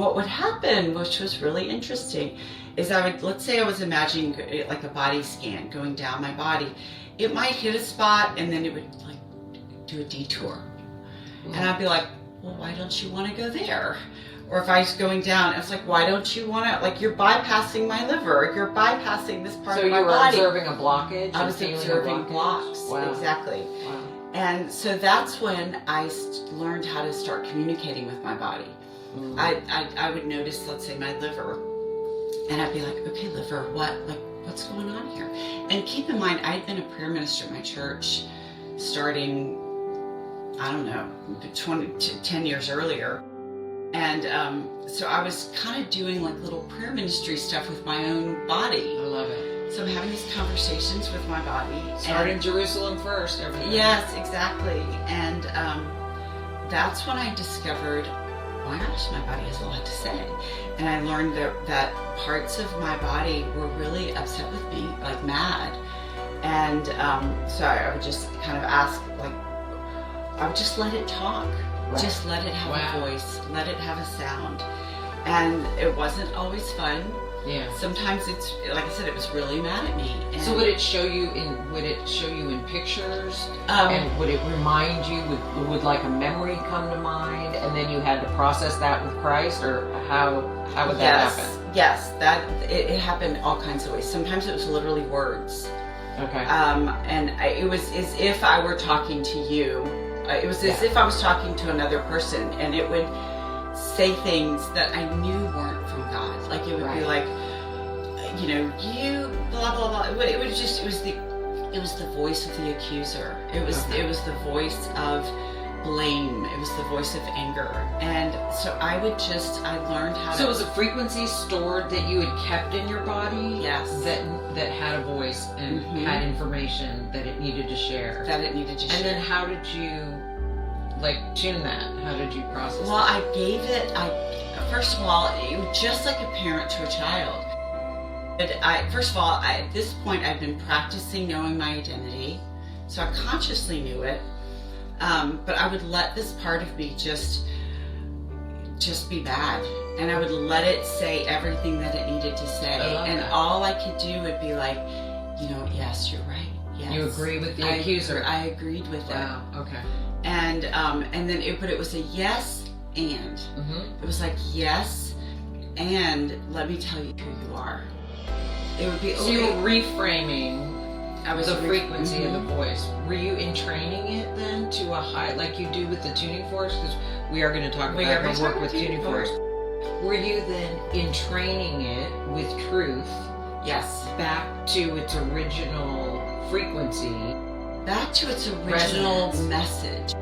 what would happen, which was really interesting, is let's say I was imagining like a body scan going down my body. It might hit a spot and then it would like do a detour. And I'd be like, well, why don't you want to go there? Or if I was going down, it's like, why don't you want to, like, you're bypassing my liver, you're bypassing this part of my body. So you were observing a blockage? I was observing blocks. Wow. Exactly. Wow. And so that's when I learned how to start communicating with my body. I would notice, let's say, my liver, and I'd be like, okay, liver, what's going on here? And keep in mind, I had been a prayer minister at my church starting, I don't know, 10 years earlier. And so I was kind of doing like little prayer ministry stuff with my own body. I love it. So I'm having these conversations with my body. Start in Jerusalem first. Everything. Yes, exactly. And that's when I discovered, oh my gosh, my body has a lot to say. And I learned that parts of my body were really upset with me, like mad. And so I would just kind of ask, like, I would just let it talk. Right. Just let it have a voice. Let it have a sound. And it wasn't always fun. Yeah. Sometimes it's, like I said, it was really mad at me. And so would it show you in pictures? And would it remind you, would like a memory come to mind, and then you had to process that with Christ, or how would that happen? Yes, it happened all kinds of ways. Sometimes it was literally words. Okay. And it was as if I were talking to you. It was as if I was talking to another person, and it would say things that I knew weren't from God. Like it would be like, you blah blah blah. It was the voice of the accuser. It was the voice of blame. It was the voice of anger. And so I learned how to. So it was a frequency stored that you had kept in your body? Yes. That had a voice and had information that it needed to share. And then how did you tune that? How did you process Well, I gave it, first of all, it was just like a parent to a child. But at this point, I'd been practicing knowing my identity, so I consciously knew it. But I would let this part of me just be bad, and I would let it say everything that it needed to say, and all I could do would be like, yes, you're right. Yes. You agree with the accuser? I agreed with it. Wow. Okay. And then it was a yes and. It was like, yes, and let me tell you who you are. It would be. So you were reframing the frequency of the voice. Were you entraining it then to a high, like you do with the tuning forks? Because we are going to talk about how to work with tuning forks. Were you then entraining it with truth? Yes. Back to its original frequency. Back to its original message.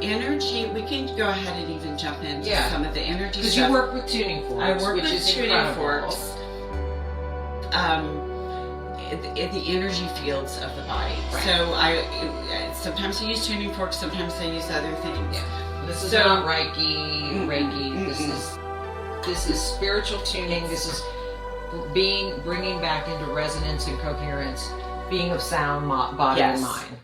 Energy, we can go ahead and even jump into some of the energy stuff. Because you work with tuning forks. I work with tuning forks. The energy fields of the body. Right. So sometimes I use tuning forks, sometimes I use other things. Yeah. This is not Reiki. This is spiritual tuning. This is bringing back into resonance and coherence, being of sound body and mind.